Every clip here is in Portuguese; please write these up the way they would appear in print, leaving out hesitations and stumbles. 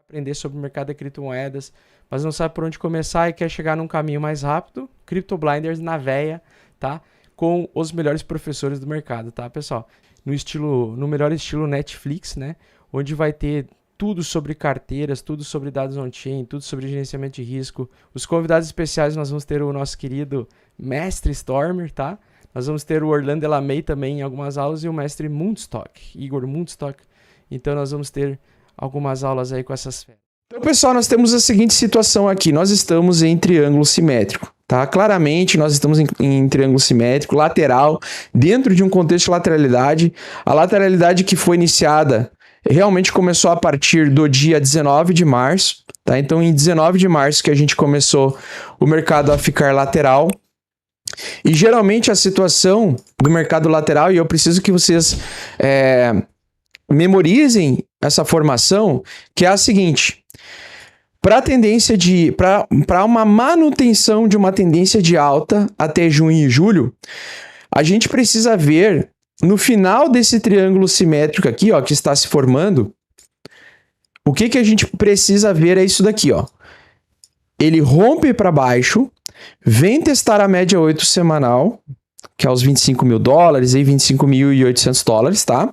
aprender sobre o mercado de criptomoedas, mas não sabe por onde começar e quer chegar num caminho mais rápido, Crypto Blinders na veia, tá? Com os melhores professores do mercado, tá, pessoal? No melhor estilo Netflix, né? Onde vai ter tudo sobre carteiras, tudo sobre dados on-chain, tudo sobre gerenciamento de risco. Os convidados especiais nós vamos ter o nosso querido Mestre Stormer, tá? Nós vamos ter o Orlando Elamey também em algumas aulas e o Mestre Mundstock, Igor Mundstock. Então nós vamos ter algumas aulas aí com essas férias. Então, pessoal, nós temos a seguinte situação aqui. Nós estamos em triângulo simétrico, tá? Claramente, nós estamos em triângulo simétrico, lateral, dentro de um contexto de lateralidade. A lateralidade que foi iniciada realmente começou a partir do dia 19 de março, tá? Então, em 19 de março que a gente começou o mercado a ficar lateral. E, geralmente, a situação do mercado lateral, e eu preciso que vocês memorizem essa formação, que é a seguinte: para uma manutenção de uma tendência de alta até junho e julho, a gente precisa ver no final desse triângulo simétrico aqui, ó, que está se formando, o que a gente precisa ver é isso daqui, ó. Ele rompe para baixo, vem testar a média 8 semanal, que é os 25 mil dólares e 25.800 dólares, tá?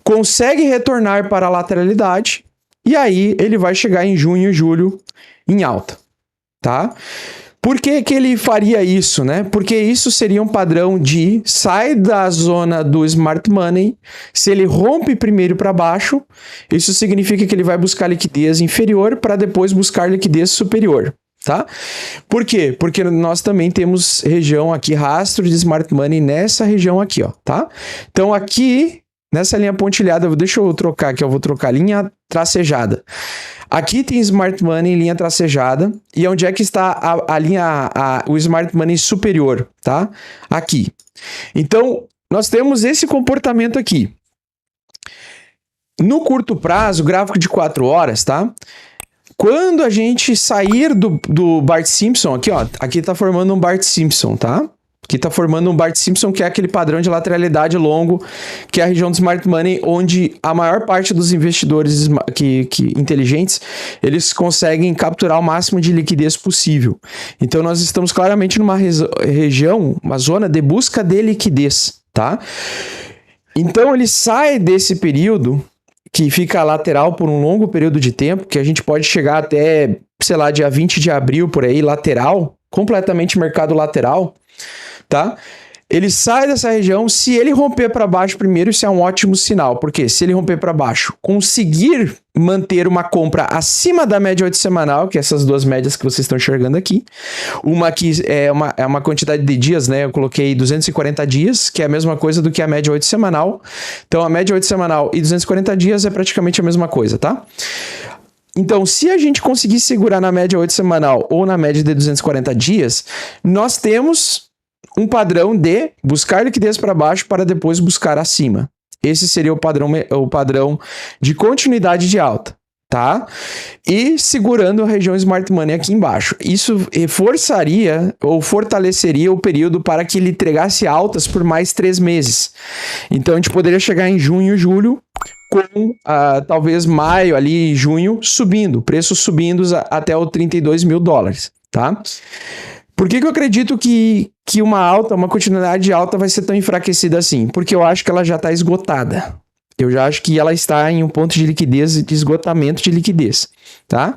Consegue retornar para a lateralidade e aí ele vai chegar em junho e julho em alta, tá? Por que ele faria isso, né? Porque isso seria um padrão de sai da zona do smart money. Se ele rompe primeiro para baixo, isso significa que ele vai buscar liquidez inferior para depois buscar liquidez superior, tá? Por quê? Porque nós também temos região aqui, rastro de smart money nessa região aqui, ó, tá? Então aqui, nessa linha pontilhada, deixa eu trocar aqui, eu vou trocar linha tracejada. Aqui tem Smart Money em linha tracejada. E onde é que está o Smart Money superior, tá? Aqui. Então, nós temos esse comportamento aqui. No curto prazo, gráfico de 4 horas, tá? Quando a gente sair do Bart Simpson, aqui, ó. Aqui tá formando um Bart Simpson, tá? Aqui está formando um Bart Simpson, que é aquele padrão de lateralidade longo, que é a região do Smart Money, onde a maior parte dos investidores inteligentes, eles conseguem capturar o máximo de liquidez possível. Então, nós estamos claramente numa região, uma zona de busca de liquidez, tá? Então, ele sai desse período, que fica lateral por um longo período de tempo, que a gente pode chegar até, sei lá, dia 20 de abril, por aí, lateral, completamente mercado lateral, tá? Ele sai dessa região. Se ele romper para baixo primeiro, isso é um ótimo sinal, porque se ele romper para baixo, conseguir manter uma compra acima da média 8 semanal, que é essas duas médias que vocês estão enxergando aqui, uma aqui é uma quantidade de dias, né? Eu coloquei 240 dias, que é a mesma coisa do que a média 8 semanal. Então, a média 8 semanal e 240 dias é praticamente a mesma coisa, tá? Então, se a gente conseguir segurar na média 8 semanal ou na média de 240 dias, nós temos um padrão de buscar liquidez para baixo para depois buscar acima. Esse seria o padrão de continuidade de alta, tá? E segurando a região Smart Money aqui embaixo. Isso reforçaria ou fortaleceria o período para que ele entregasse altas por mais 3 meses. Então, a gente poderia chegar em junho e julho com talvez maio ali, junho, subindo, preços subindo até o 32 mil dólares, tá? Por que eu acredito que uma continuidade de alta vai ser tão enfraquecida assim? Porque eu acho que ela já está esgotada. Eu já acho que ela está em um ponto de liquidez e de esgotamento de liquidez, tá?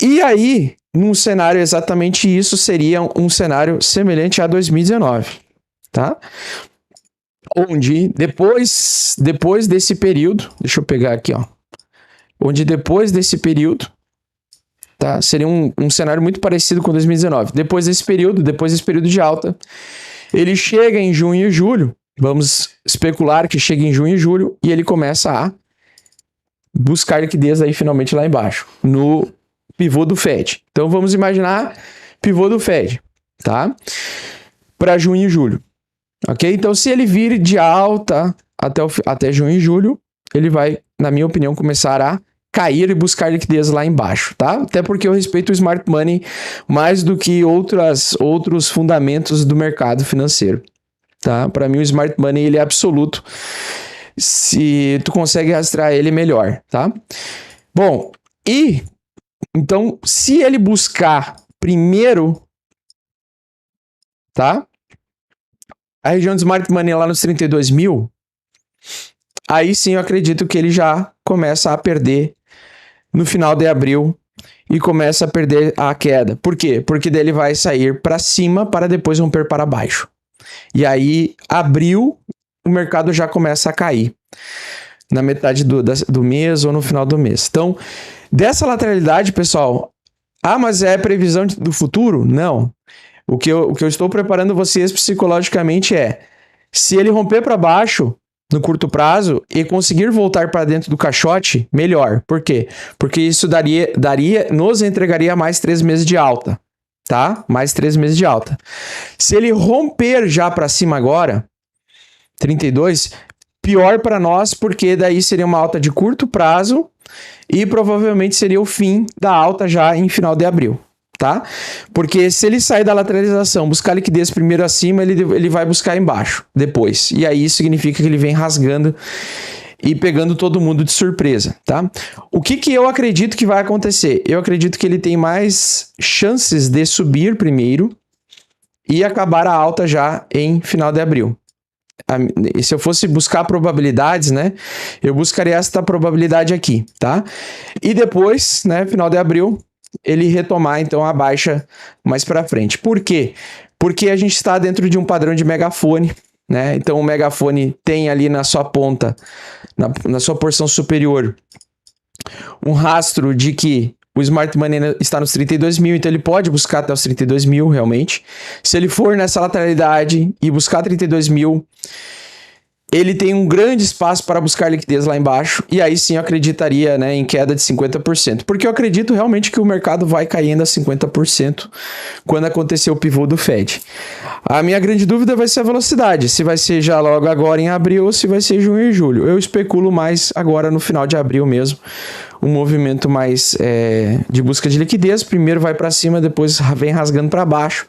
E aí, num cenário exatamente isso, seria um cenário semelhante a 2019, tá? Onde depois desse período, deixa eu pegar aqui, ó. Onde depois desse período, tá? Seria um cenário muito parecido com 2019. Depois desse período de alta, ele chega em junho e julho, vamos especular que chega em junho e julho, e ele começa a buscar liquidez aí finalmente lá embaixo, no pivô do Fed. Então vamos imaginar pivô do Fed, tá? Para junho e julho. Ok? Então, se ele vir de alta até junho e julho, ele vai, na minha opinião, começar a cair e buscar liquidez lá embaixo, tá? Até porque eu respeito o Smart Money mais do que outros fundamentos do mercado financeiro, tá? Para mim, o Smart Money, ele é absoluto. Se tu consegue rastrear ele, melhor, tá? Bom, E, então, se ele buscar primeiro, tá? A região de Smart Money lá nos 32 mil, aí sim eu acredito que ele já começa a perder no final de abril e começa a perder a queda. Por quê? Porque daí ele vai sair para cima para depois romper para baixo. E aí, abril, o mercado já começa a cair na metade do mês ou no final do mês. Então, dessa lateralidade, pessoal, mas é previsão do futuro? Não. O que eu estou preparando vocês psicologicamente é, se ele romper para baixo no curto prazo e conseguir voltar para dentro do caixote, melhor. Por quê? Porque isso nos entregaria mais 3 meses de alta, tá? Mais 3 meses de alta. Se ele romper já para cima agora, 32, pior para nós, porque daí seria uma alta de curto prazo e provavelmente seria o fim da alta já em final de abril, tá? Porque se ele sair da lateralização, buscar liquidez primeiro acima, ele vai buscar embaixo depois. E aí isso significa que ele vem rasgando e pegando todo mundo de surpresa, tá? O que eu acredito que vai acontecer? Eu acredito que ele tem mais chances de subir primeiro e acabar a alta já em final de abril. Se eu fosse buscar probabilidades, né, eu buscaria esta probabilidade aqui, tá? E depois, né, final de abril, ele retomar, então, a baixa mais para frente. Por quê? Porque a gente está dentro de um padrão de megafone, né? Então, o megafone tem ali na sua ponta, na sua porção superior, um rastro de que o Smart Money está nos 32 mil, então ele pode buscar até os 32 mil, realmente. Se ele for nessa lateralidade e buscar 32 mil, ele tem um grande espaço para buscar liquidez lá embaixo, e aí sim eu acreditaria, né, em queda de 50%, porque eu acredito realmente que o mercado vai caindo a 50% quando acontecer o pivô do Fed. A minha grande dúvida vai ser a velocidade, se vai ser já logo agora em abril ou se vai ser junho e julho. Eu especulo mais agora no final de abril mesmo, um movimento mais de busca de liquidez, primeiro vai para cima, depois vem rasgando para baixo,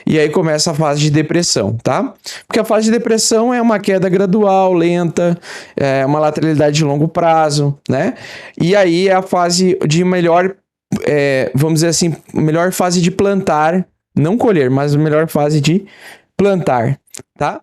e aí começa a fase de depressão, tá? Porque a fase de depressão é uma queda gradual, lenta, é uma lateralidade de longo prazo, né? E aí é a fase de melhor, vamos dizer assim, melhor fase de plantar, não colher, mas a melhor fase de plantar, tá?